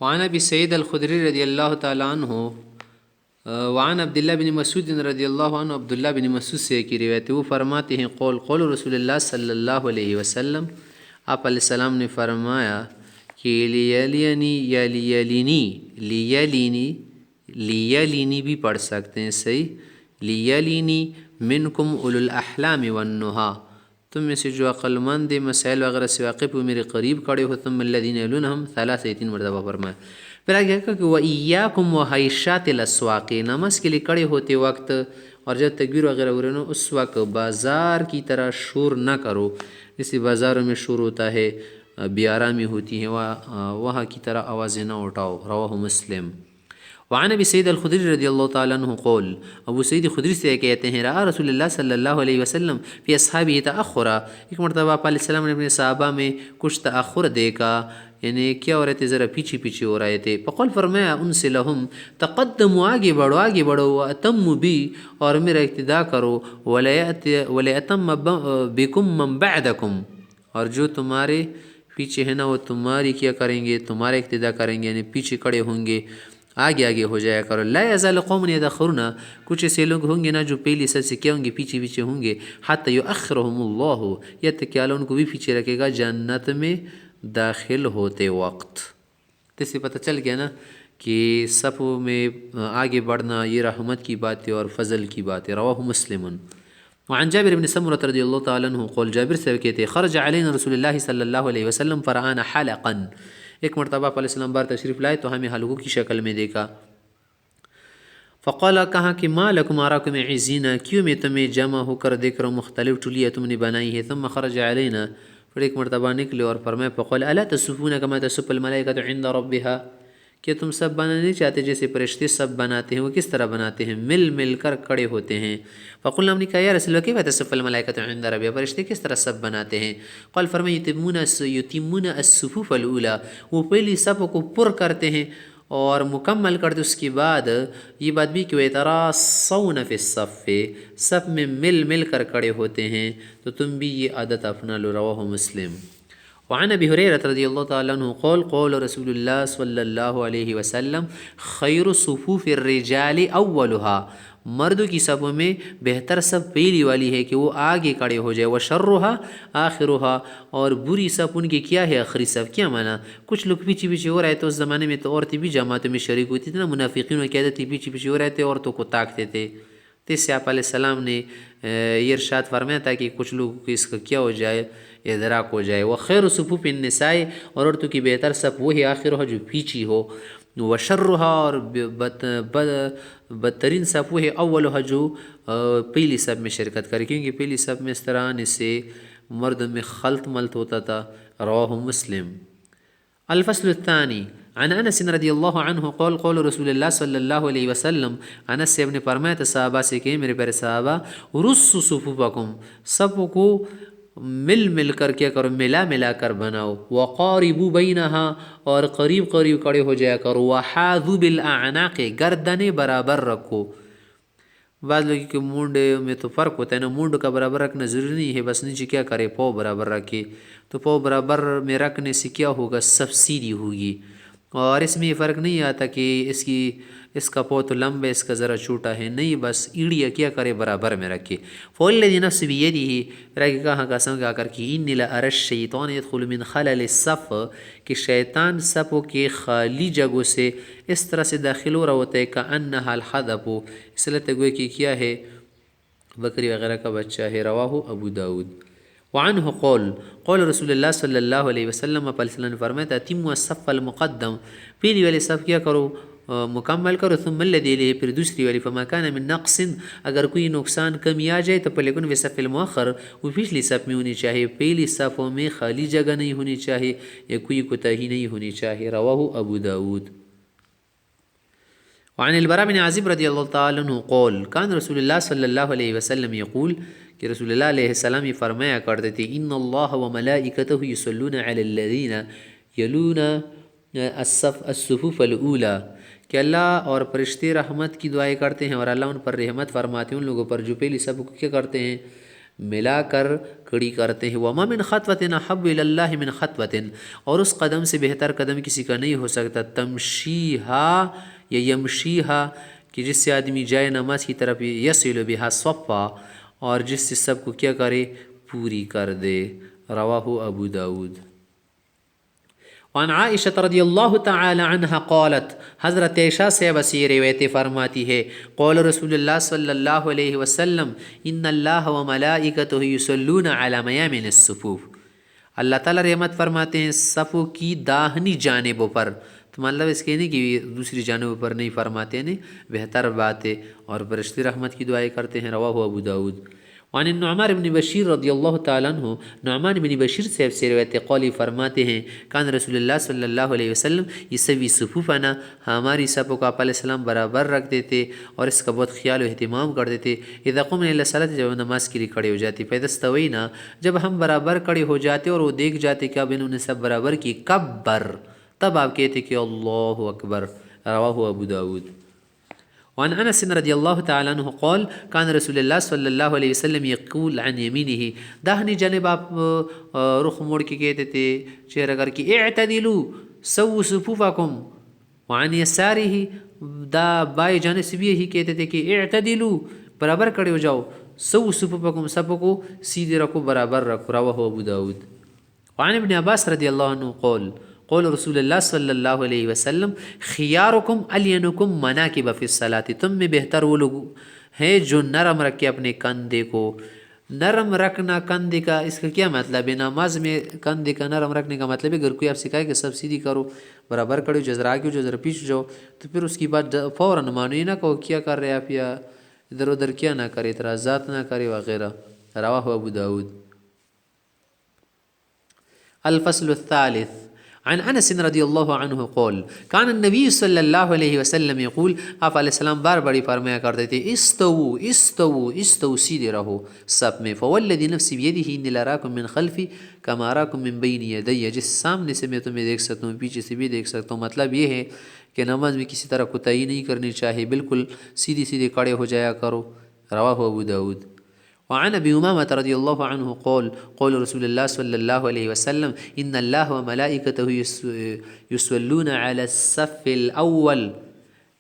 وعن ابی سعید الخدری رضی اللہ تعالیٰ عنہ وعن عبداللہ بن مسعود رضی اللہ عنہ، عبداللہ بن مسعود سے کی روایت، وہ فرماتے ہیں قول رسول اللہ صلی اللہ علیہ وسلم، آپ علیہ السلام نے فرمایا کہ لیلینی یا لیلینی بھی پڑھ سکتے ہیں، صحیح، لیلینی منکم اولو الاحلام والنہا، تم میں سے جو عقل مند مسائل وغیرہ سے واقف ہو میرے قریب کھڑے ہو، ثم الذین یلونہم، ثلاثہ، 3 مرتبہ فرمایا۔ پھر آگے کہا کہ وَإِيَّاكُمْ وَحَيْشَاتِ الْأَسْوَاقِ، نماز کے لیے کھڑے ہوتے وقت اور جب تکبیر وغیرہ ہو رہے ہو اس وقت بازار کی طرح شور نہ کرو، جیسے بازاروں میں شور ہوتا ہے، بے آرامی ہوتی ہے، وہاں کی طرح آوازیں نہ اٹھاؤ، رواہ مسلم۔ وعن ابی سعید الخدری رضی اللہ تعالیٰ عنہ قول، ابو سعید خدری سے کہتے ہیں رأى رسول اللہ صلی اللہ علیہ وسلم فی اصحابہ تأخرا، ایک مرتبہ آپ علیہ السلام نے اپنے صحابہ میں کچھ تأخر دیکھا، یعنی کیا ہو رہے تھے، ذرا پیچھے پیچھے ہو رہے تھے۔ فقال، فرمایا ان سے لہم، تقدموا، آگے بڑھو، واتموا بی، اور میرا اقتداء کرو، وليأتم بکم من بعدکم، اور جو تمہارے پیچھے ہے نا وہ تمہاری کیا کریں گے، تمہارا اقتداء کریں گے، یعنی پیچھے کھڑے ہوں گے، آگے ہو جایا کرو۔ لا یزال قوم یتأخرون، کچھ ایسے لوگ ہوں گے نا جو پہلی سب سے کیا ہوں گے، پیچھے ہوں گے، حتی یؤخرہم اللہ، یا تک کہ اللہ ان کو بھی پیچھے رکھے گا جنت میں داخل ہوتے وقت۔ تو اس سے پتہ چل گیا نا کہ صف میں آگے بڑھنا یہ رحمت کی بات ہے اور فضل کی بات ہے، رواہ مسلم۔ وعن جابر بن سمرة رضی اللہ تعالیٰ عنہ قول، جابر سے کہتے خرج علینا رسول اللہ صلی اللہ علیہ وسلم فرآنا حلقا، ایک مرتبہ آپ علیہ السلام بار تشریف لائے تو ہمیں حلقوں کی شکل میں دیکھا۔ فقال، کہا کہ ما لکم اراکم عزین، کیوں میں تمہیں جمع ہو کر دیکھ رہا ہوں، مختلف ٹولیاں تم نے بنائی ہے۔ ثم خرج علینا، پھر ایک مرتبہ نکلے اور فرمایا فقال الا تصفون کما تصف الملائکۃ عند ربها، کہ تم سب بنانا نہیں چاہتے جیسے فرشتے سب بناتے ہیں، وہ کس طرح بناتے ہیں، مل کر کھڑے ہوتے ہیں۔ فقلنا، ہم نے کہا یا رسول اللہ کیف تصف الملائکۃ عند ربها، فرشتے کس طرح سب بناتے ہیں؟ قال، فرمایا یتمون الصفوف الاولى، وہ پہلی صف کو پر کرتے ہیں اور مکمل کر دے، اس کے بعد یہ بات بھی کہ وَيَتَرَاصَوْنَ فِي الصَّفِّ، صف میں مل کر کھڑے ہوتے ہیں، تو تم بھی یہ عادت اپنا لو، رواہ مسلم۔ وعن ابی ہریرہ رضی اللہ تعالیٰ عنہ قول رسول اللہ صلی اللہ علیہ وسلم خیر صفوف الرجال اولها، مردوں کی صفوں میں بہتر صف پہلی والی ہے کہ وہ آگے کھڑے ہو جائے، وشرها آخرها، اور بری صف ان کی کیا ہے، آخری صف۔ کیا معنی، کچھ لوگ پیچھے ہو رہے تھے، اس زمانے میں تو عورتیں بھی جماعتوں میں شریک ہوتی تھی نا، منافقین کی عادت تھی پیچھے ہو رہے تھے، عورتوں کو تاکتے تھے، تو اس سے آپ علیہ السلام نے یہ ارشاد فرمایا تھا کہ کچھ لوگوں کو اس کا کیا ہو جائے، ادراک ہو جائے۔ وخیر صفوف النساء، اور عورتوں کی بہتر صف وہی آخر ہو جو پیچھے ہو، وشرها، اور بدترین صف وہ ہے اولها جو پہلی صف میں شرکت کرے، کیونکہ پہلی صف میں اس طرح آنے سے مردوں میں خلط ملط ہوتا تھا، رواہ مسلم۔ الفصل الثانی، عن انس رضی اللہ عنہ قول رسول اللہ صلی اللہ علیہ وسلم، انس سے نے فرمایا تھا صحابہ سے کہ میرے پیارے صحابہ، رصوا صفوفکم، سب کو مل کر کیا کرو، ملا کر بناؤ، وقاربوا بینها، اور قریب کھڑے ہو جایا کرو، وحاذوا بالاعناق، گردنیں برابر رکھو۔ بعض لوگوں کے مونڈے میں تو فرق ہوتا ہے نا، مونڈ کا برابر رکھنا ضروری نہیں ہے، بس نیچے کیا کرے، پاؤں برابر رکھے، تو پاؤں برابر میں رکھنے سے کیا ہوگا، صف سیدھی ہوگی، اور اس میں یہ فرق نہیں آتا کہ اس کا پاؤں تو لمبا ہے، اس کا ذرا چھوٹا ہے، نہیں، بس ایڑیا کیا کرے، برابر میں رکھے۔ فوالذی نفس بیدہ، پھر آگے کہاں قسم کھا کر کہ انی لأری الشیطان یدخل من خلل الصف، کہ شیطان صفوں کے خالی جگہوں سے اس طرح سے داخل ہو رہا ہوتا ہے کأنہا الحدب، اس لیے گویا کہ کیا ہے، بکری وغیرہ کا بچہ ہے، رواہ ابو داود۔ وعنہ قول رسول اللہ صلی اللہ علیہ وسلم، آپ علیہ السلام نے فرمایا تھا اتموا الصف المقدم، پہلی والی صف کیا کرو، مکمل کرو، ثم الذی الیہ، پھر دوسری والی، فما کان من نقص، اگر کوئی نقصان کمی آ جائے تو فلیکن فی الصف المؤخر، وہ پچھلی صف میں ہونی چاہیے، پہلی صفوں میں خالی جگہ نہیں ہونی چاہیے یا کوئی کوتاہی نہیں ہونی چاہیے، رواہ ابو داود۔ وعن البراء بن عازب رضی اللہ تعالیٰ عنہ قول، کان رسول اللہ صلی اللہ علیہ وسلم یقول، کہ رسول اللہ علیہ السلام یہ فرمایا کرتے تھے ان اللہ وملائکتہ یصلون علی الذین یلون الصفوف الاولی، کہ اللہ اور فرشتے رحمت کی دعائیں کرتے ہیں اور اللہ ان پر رحمت فرماتے ہیں، ان لوگوں پر جو پہلی صف کو کیا کرتے ہیں، ملا کر کھڑی کرتے ہیں۔ وما من خطوۃ احب الی اللہ من خطوۃ، اور اس قدم سے بہتر قدم کسی کا نہیں ہو سکتا، تمشیہا یا یمشیہا، کہ جس سے آدمی جائے نماز کی طرف، یصل بہا صفا، اور جس سے سب کو کیا کرے، پوری کر دے۔ رواہ ابو داود۔ وعن عائشہ رضی اللہ تعالی عنہ قالت، حضرت عائشہ سے وسیع روایت فرماتی ہے، قول رسول اللہ صلی اللہ علیہ وسلم، ان اللہ وملائکتہ یصلون علی میامن الصفوف، اللہ تعالیٰ رحمت فرماتے ہیں صفوں کی داہنی جانبوں پر، تو مطلب اس کے نہیں کہ دوسری جانبوں پر نہیں فرماتے، نہیں بہتر بات ہے، اور فرشتے رحمت کی دعائیں کرتے ہیں۔ رواہ ابو داود۔ وعن النعمان بن بشیر رضی اللہ تعالیٰ عنہ، نعمان بن بشیر صاحب سے روایت قولی فرماتے ہیں، کان رسول اللہ صلی اللہ علیہ وسلم یسوی صفوفنا، ہماری صفوں کو آپ علیہ السلام برابر رکھتے تھے اور اس کا بہت خیال و اہتمام کرتے تھے۔ اذا قمنا الی الصلاۃ، جب نماز کے لیے کھڑے ہو جاتے، فاذا استوینا، جب ہم برابر کھڑے ہو جاتے اور وہ دیکھ جاتے کہ اب انہوں نے سب برابر کی، کبر، تب آپ کہتے کہ اللہ اکبر۔ رواہ ابو داود۔ وعن انس رضی اللہ تعالیٰ عنہ قال، کان رسول اللہ صلی اللہ علیہ وسلم یقول عن یمینہ، داہنی جانب آپ رخ موڑ کے کہتے تھے، چہرہ کر کے، اعتدلوا سووا صفوفکم، وعن یسارہ، بائیں جانب سے بھی یہی کہتے تھے کہ اعتدلوا، برابر کھڑے ہو جاؤ، سووا صفوفکم، سب کو سیدھے رکھو، برابر رکھو۔ رواہ ابو داود۔ وعن ابن عباس رضی اللہ عنہ قول، قول رسول اللہ صلی اللہ علیہ وسلم، خیارکم الینکم مناکب فی الصلاۃ، تم میں بہتر وہ لوگ ہیں جو نرم رکھے اپنے کندھے کو۔ نرم رکھنا کندھے کا، اس کا کیا مطلب ہے؟ نماز میں کندھے کا نرم رکھنے کا مطلب ہے اگر کوئی آپ سکھائے کہ سب سیدھی کرو، برابر کرو، جو ذرا آگے ہو جو ذرا پیچھے جاؤ، تو پھر اس کی بات فوراً مانو، یہ نہ کہو کیا کر رہے آپ، یا ادھر ادھر کیا نہ کرے، اعتراضات نہ کرے وغیرہ۔ رواہ ابو داود۔ الفصل الثالث، عن انس رضی اللہ عنہ قول، کان النبی صلی اللہ علیہ وسلم یقول، آپ علیہ السلام بار بڑی فرمایا کرتے تھے، استوو استوو استوو، سیدھے رہو سب میں، فوالذی نفسی بیدہ انی لاراکم من خلفی کما اراکم من بین یدی، جس سامنے سے میں تمہیں دیکھ سکتا ہوں پیچھے سے بھی دیکھ سکتا ہوں۔ مطلب یہ ہے کہ نماز میں کسی طرح کوتاہی نہیں کرنی چاہیے، بالکل سیدھی سیدھے کھڑے ہو جایا کرو۔ رواہ ابو داود۔ وعن ابی امامۃ رضی اللہ عنہ قول، قول رسول اللہ صلی اللہ علیہ وسلم، ان اللہ وملائکتہ یصلون علی الصف الاول،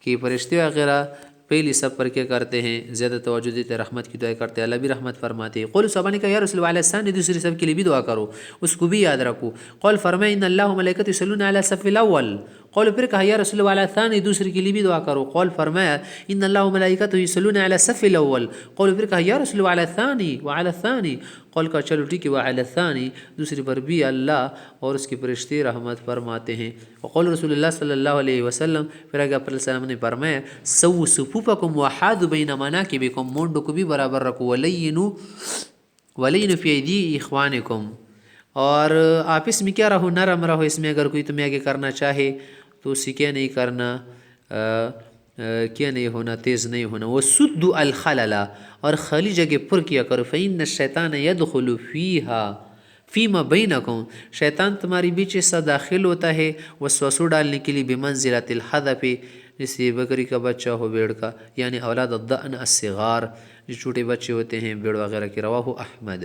کہ فرشتے وغیرہ پہلی صف پر کیا کرتے ہیں، زیادہ توجہ دیتے، رحمت کی دعا کرتے، اللہ بھی رحمت فرماتے ہیں۔ قول صحابہ نے کہا یا رسول اللہ علیہ السلام، دوسری صف کے لیے بھی دعا کرو، اس کو بھی یاد رکھو۔ قول فرمائے ان اللہ وملائکتہ یصلون علی الصف الاول۔ قول پھر کہا یا رسول اللہ علیہ الثانی، دوسری کے لیے بھی دعا کرو۔ قول فرمایا ان اللہ وملائکتہ یصلون علی الصف الاول۔ قول پھر کہا یا رسول اللہ علیہ الثانی وعلی الثانی۔ قول کا چلو ٹھیک ہے، وعلی الثانی، دوسری پر بھی اللہ اور اس کے فرشتے رحمت فرماتے ہیں۔ وقول رسول اللہ صلی اللہ علیہ وسلم، پھر آگے آپ علیہ السلام نے فرمایا سووا صفوفکم وحاذوا بین مناکبکم، مونڈوں کو بھی برابر رکھو، ولینوا فی ایدی اخوانکم، اور آپس میں کیا رہو، نرم رہو، اس میں اگر کوئی تمہیں آگے کرنا چاہے تو اسے کیا نہیں کرنا، کیا نہیں ہونا، تیز نہیں ہونا۔ وَسُدُّوا الْخَلَلَ، اور خالی جگہ پر کیا کرو، فَإِنَّ الشَّيْطَانَ يَدْخُلُ فِيمَا بَيْنَكُمْ، شیطان تمہاری بیچ ایسا داخل ہوتا ہے وسوسہ ڈالنے کے لیے، بِمَنزِلَةِ الْحَذَفِ، جیسے بکری کا بچہ ہو، بھیڑ کا، یعنی اولاد الضأن الصغار، جو چھوٹے بچے ہوتے ہیں بھیڑ وغیرہ کے۔ رواہ احمد۔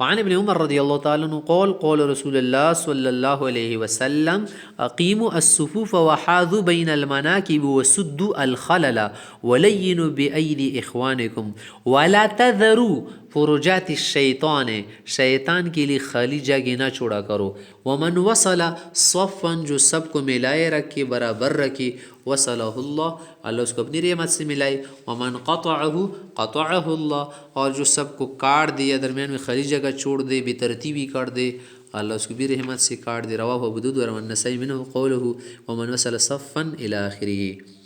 وعن ابن عمر رضی اللہ تعالیٰ عنہ قول، قول رسول اللہ صلی اللہ علیہ وسلم، اقیموا الصفوف وحاذوا بین المناکب وسدوا الخلل ولینوا بأیدی اخوانکم ولا تذروا فرجات الشیطان، شیطان کے لیے خالی جگہ نہ چھوڑا کرو۔ ومن وصل صفا، جو سب کو ملائے رکھے، برابر رکھے، وصلہ اللہ، اللہ اس کو اپنی رحمت سے ملائے۔ ومن قطعہ قطعہ اللہ، اور جو سب کو کاٹ دے یا درمیان میں خالی جگہ چھوڑ دے، بے ترتیبی کاٹ دے، اللہ اس کو بھی رحمت سے کاٹ دے۔ رواہ ابو داؤد والنسائی منہ قولہ ومن وصل صفا الی آخرہ۔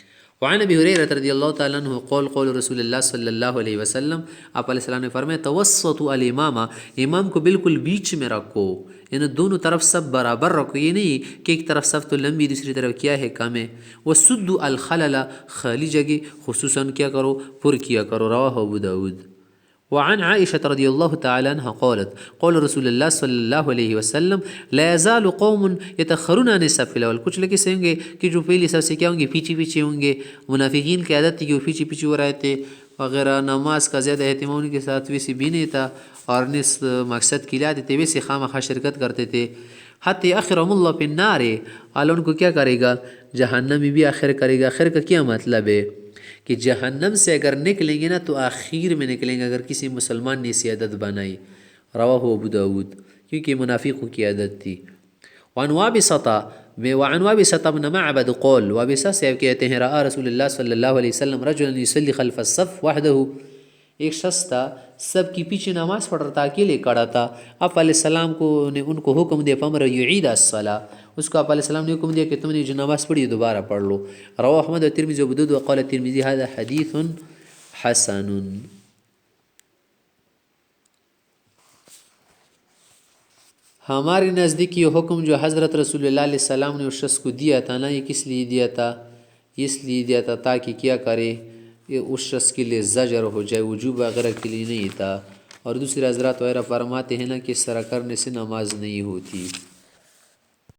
وعن ابی ہریرہ رضی اللہ تعالیٰ عنہ قول، قول رسول اللہ صلی اللہ علیہ وسلم، آپ علیہ السلام نے فرمایا توسطوا الامام، امام کو بالکل بیچ میں رکھو، یعنی دونوں طرف سب برابر رکھو، یہ نہیں کہ ایک طرف صف تو لمبی دوسری طرف کیا ہے کم ہے۔ وسدوا الخلل، خالی جگہ خصوصاً کیا کرو، پر کیا کرو۔ رواہ ابو داود۔ وعن عائشة رضی اللہ تعالی عنہ قالت، قول رسول اللہ صلی اللہ علیہ وسلم، لا يزال قوم يتأخرون عن الصف الاول، کچھ لوگ ایسے ہوں گے کہ جو پہلی صف سے کیا ہوں گے، پیچھے پیچھے ہوں گے۔ منافقین کی عادت تھی کہ وہ پیچھے پیچھے ہو رہے تھے، وغیرہ نماز کا زیادہ اہتمام ان کے ساتھ ویسے بھی نہیں تھا، اور اس مقصد کے لیے آتے تھے ویسے خواہ شرکت کرتے تھے. حتی اخرم اللہ فی النار، اللہ ان کو کیا کرے گا؟ جہنم میں بھی آخر کرے گا. آخر کا کیا مطلب ہے کہ جہنم سے اگر نکلیں گے نا تو آخر میں نکلیں گے اگر کسی مسلمان نے اسی عادت بنائی. رواہ ابو داود، کیونکہ منافقوں کی عادت تھی. وعن وابصة بن معبد قول، وابصة سے کہتے ہیں رأى رسول اللہ صلی اللہ علیہ وسلم رجلا يصلي خلف الصف وحده، ایک شخص تھا سب کی پیچھے نماز پڑھ رہا تھا، اکیلے کھڑا تھا. آپ علیہ السلام کو نے ان کو حکم دیا فامر یعید الصلاۃ، اس کو آپ علیہ السلام نے حکم دیا کہ تم نے جو نماز پڑھی دوبارہ پڑھ لو. رواہ احمد والترمذی وابو داود وقال الترمذی هذا حدیث حسن. ہمارے نزدیک یہ حکم جو حضرت رسول اللہ علیہ السلام نے اس شخص کو دیا تھا نا، یہ کس لیے دیا تھا؟ اس لیے دیا تھا تاکہ کیا کرے، یہ اس شخص کے لیے زجر ہو جائے، وجوب وغیرہ کے لیے نہیں تھا. اور دوسرے حضرات وغیرہ فرماتے ہیں نا کہ اس طرح کرنے سے نماز نہیں ہوتی.